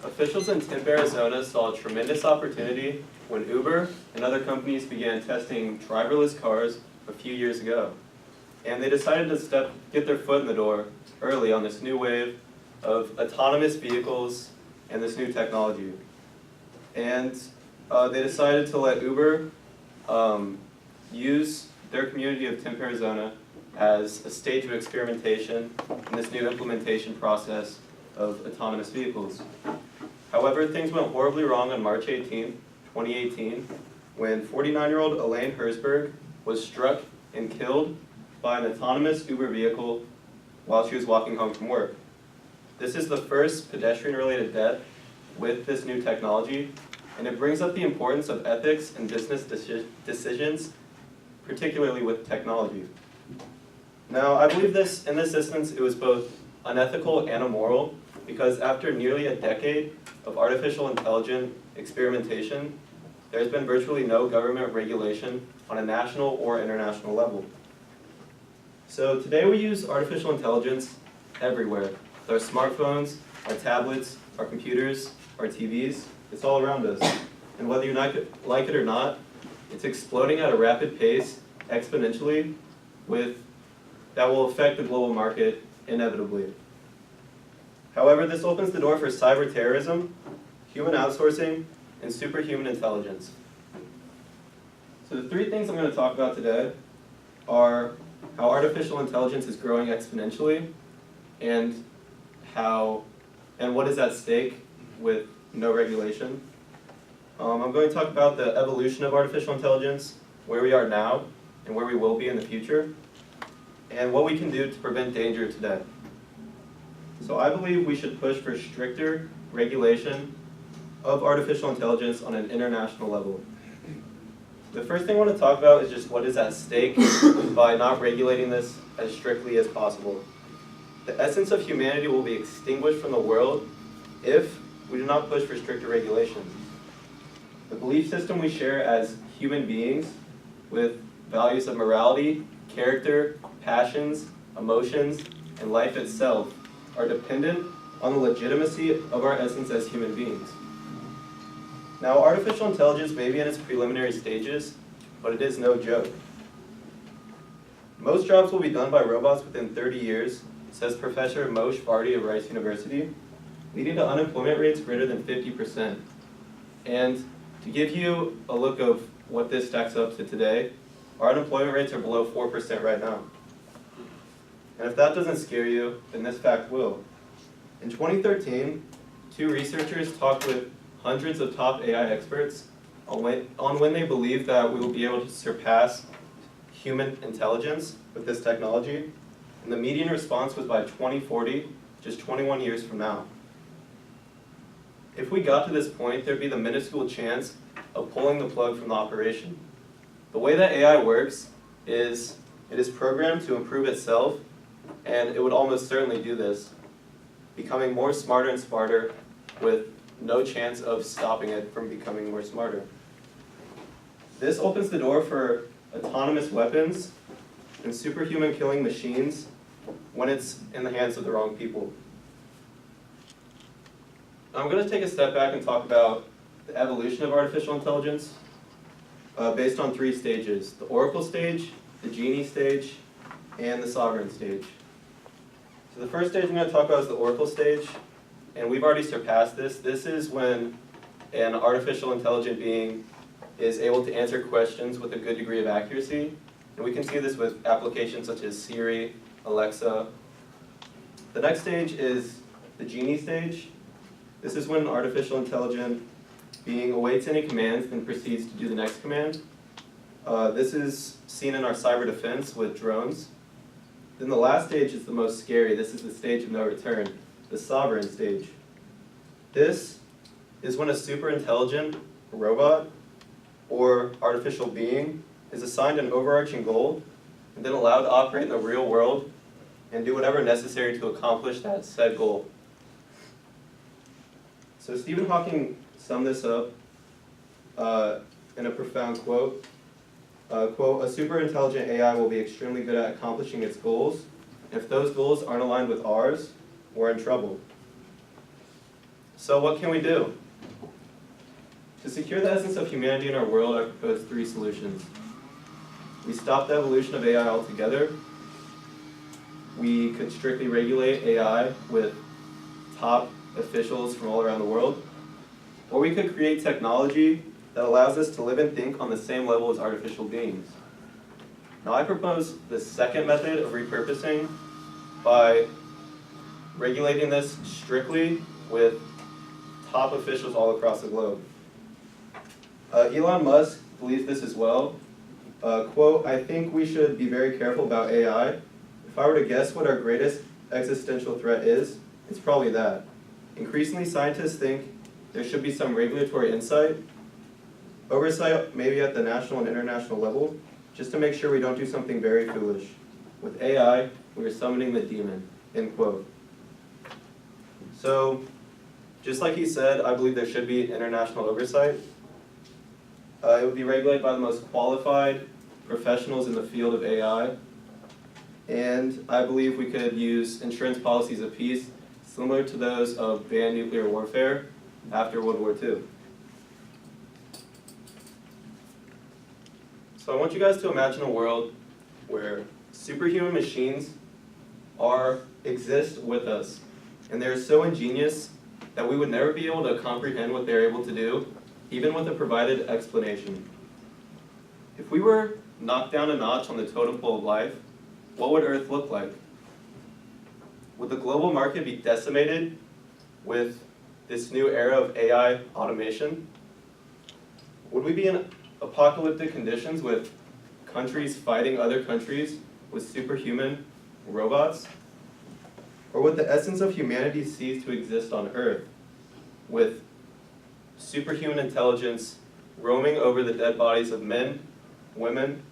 Officials in Tempe, Arizona saw a tremendous opportunity when Uber and other companies began testing driverless cars a few years ago. And they decided to get their foot in the door early on this new wave of autonomous vehicles and this new technology. And they decided to let Uber use their community of Tempe, Arizona as a stage of experimentation in this new implementation process of autonomous vehicles. However, things went horribly wrong on March 18, 2018, when 49-year-old Elaine Herzberg was struck and killed by an autonomous Uber vehicle while she was walking home from work. This is the first pedestrian-related death with this new technology, and it brings up the importance of ethics and business decisions, particularly with technology. Now, I believe in this instance, it was both unethical and immoral, because after nearly a decade of artificial intelligence experimentation, there's been virtually no government regulation on a national or international level. So today we use artificial intelligence everywhere. With our smartphones, our tablets, our computers, our TVs, it's all around us. And whether you like it or not, it's exploding at a rapid pace, exponentially, that will affect the global market inevitably. However, this opens the door for cyber terrorism, human outsourcing, and superhuman intelligence. So the three things I'm going to talk about today are how artificial intelligence is growing exponentially, and what is at stake with no regulation. I'm going to talk about the evolution of artificial intelligence, where we are now, and where we will be in the future, and what we can do to prevent danger today. So I believe we should push for stricter regulation of artificial intelligence on an international level. The first thing I want to talk about is just what is at stake by not regulating this as strictly as possible. The essence of humanity will be extinguished from the world if we do not push for stricter regulation. The belief system we share as human beings with values of morality, character, passions, emotions, and life itself are dependent on the legitimacy of our essence as human beings. Now, artificial intelligence may be in its preliminary stages, but it is no joke. Most jobs will be done by robots within 30 years, says Professor Moshe Vardi of Rice University, leading to unemployment rates greater than 50%. And to give you a look of what this stacks up to today, our unemployment rates are below 4% right now. And if that doesn't scare you, then this fact will. In 2013, two researchers talked with hundreds of top AI experts on when they believe that we will be able to surpass human intelligence with this technology. And the median response was by 2040, just 21 years from now. If we got to this point, there'd be the minuscule chance of pulling the plug from the operation. The way that AI works is it is programmed to improve itself, and it would almost certainly do this, becoming more smarter and smarter with no chance of stopping it from becoming more smarter. This opens the door for autonomous weapons and superhuman killing machines when it's in the hands of the wrong people. I'm going to take a step back and talk about the evolution of artificial intelligence based on three stages: the oracle stage, the genie stage, and the sovereign stage. So the first stage I'm going to talk about is the oracle stage, and we've already surpassed this. This is when an artificial intelligent being is able to answer questions with a good degree of accuracy, and we can see this with applications such as Siri, Alexa. The next stage is the genie stage. This is when an artificial intelligent being awaits any commands and proceeds to do the next command. This is seen in our cyber defense with drones. Then the last stage is the most scary. This is the stage of no return, the sovereign stage. This is when a super intelligent robot or artificial being is assigned an overarching goal and then allowed to operate in the real world and do whatever necessary to accomplish that said goal. So Stephen Hawking summed this up in a profound quote. Quote, "A super intelligent AI will be extremely good at accomplishing its goals. If those goals aren't aligned with ours, we're in trouble." So what can we do? To secure the essence of humanity in our world, I propose 3 solutions. We stop the evolution of AI altogether. We could strictly regulate AI with top officials from all around the world. Or we could create technology that allows us to live and think on the same level as artificial beings. Now I propose the second method of repurposing by regulating this strictly with top officials all across the globe. Elon Musk believes this as well. Quote, "I think we should be very careful about AI. If I were to guess what our greatest existential threat is, it's probably that. Increasingly, scientists think there should be some regulatory oversight maybe at the national and international level, just to make sure we don't do something very foolish. With AI, we are summoning the demon," end quote. So, just like he said, I believe there should be international oversight. It would be regulated by the most qualified professionals in the field of AI. And I believe we could use insurance policies of peace similar to those of banned nuclear warfare after World War II. So I want you guys to imagine a world where superhuman machines exist with us, and they're so ingenious that we would never be able to comprehend what they're able to do, even with a provided explanation. If we were knocked down a notch on the totem pole of life, what would Earth look like? Would the global market be decimated with this new era of AI automation? Would we be in apocalyptic conditions with countries fighting other countries with superhuman robots? Or would the essence of humanity cease to exist on Earth with superhuman intelligence roaming over the dead bodies of men, women,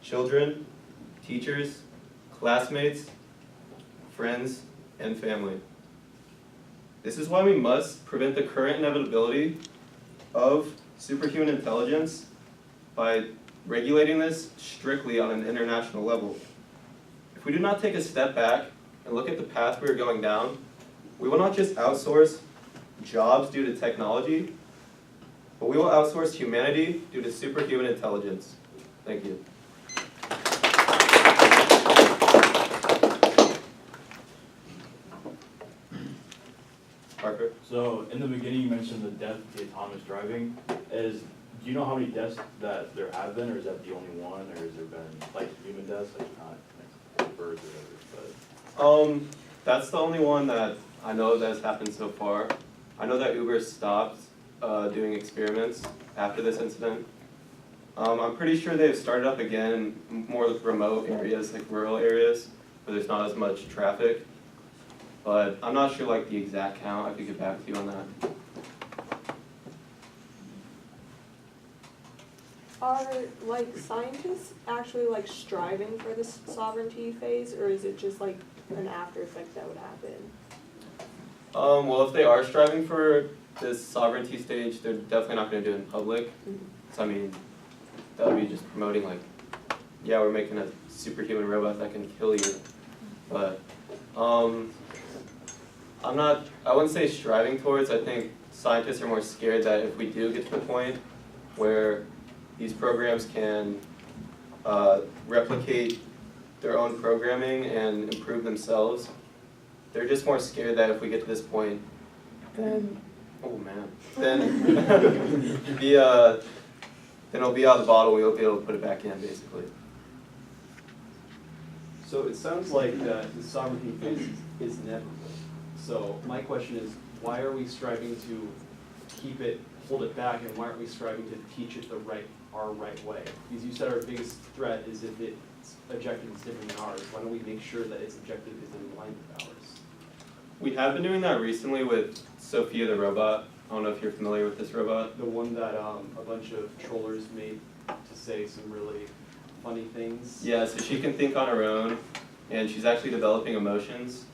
children, teachers, classmates, friends, and family? This is why we must prevent the current inevitability of superhuman intelligence by regulating this strictly on an international level. If we do not take a step back and look at the path we are going down, we will not just outsource jobs due to technology, but we will outsource humanity due to superhuman intelligence. Thank you. Parker? So in the beginning, you mentioned the death of the autonomous driving. Do you know how many deaths that there have been, or is that the only one, or has there been like human deaths, like not birds or whatever? But That's the only one that I know that has happened so far. I know that Uber stopped doing experiments after this incident. I'm pretty sure they've started up again in more remote areas, like rural areas, where there's not as much traffic. But I'm not sure like the exact count. I could get back to you on that. Are like scientists actually like striving for this sovereignty phase, or is it just like an after effect that would happen? Well, if they are striving for this sovereignty stage, they're definitely not going to do it in public. So I mean, that would be just promoting like, yeah, we're making a superhuman robot that can kill you. But I wouldn't say striving towards. I think scientists are more scared that if we do get to the point where these programs can replicate their own programming and improve themselves, they're just more scared that if we get to this point, then, oh man, then then it'll be out of the bottle, we won't be able to put it back in, basically. So it sounds like the sovereignty phase is inevitable. So my question is, why are we striving to hold it back, and why aren't we striving to teach it our right way? Because you said our biggest threat is if its objective is different than ours. Why don't we make sure that its objective is in line with ours? We have been doing that recently with Sophia the robot. I don't know if you're familiar with this robot. The one that a bunch of trollers made to say some really funny things. Yeah, so she can think on her own, and she's actually developing emotions.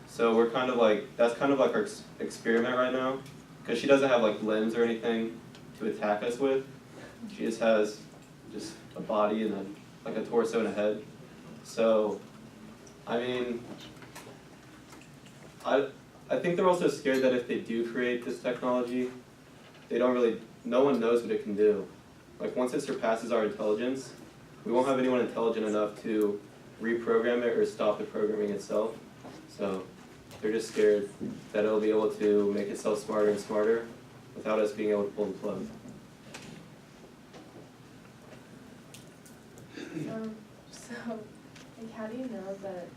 So we're kind of like, that's kind of like our experiment right now, because she doesn't have like limbs or anything to attack us with. She just has just a body and like a torso and a head. So, I mean, I think they're also scared that if they do create this technology, no one knows what it can do. Like once it surpasses our intelligence, we won't have anyone intelligent enough to reprogram it or stop the programming itself. So they're just scared that it'll be able to make itself smarter and smarter without us being able to pull the plug. So, like, how do you know that,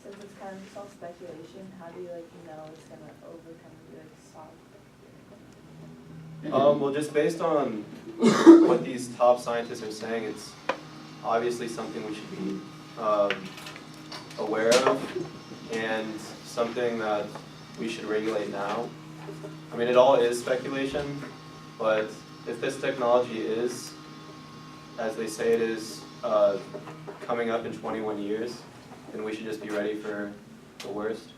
since it's kind of just all speculation, how do you, like, know it's gonna overcome, like, solve? Well, just based on what these top scientists are saying, it's obviously something we should be aware of and something that we should regulate now. I mean, it all is speculation, but if this technology is, as they say it is, coming up in 21 years, then we should just be ready for the worst.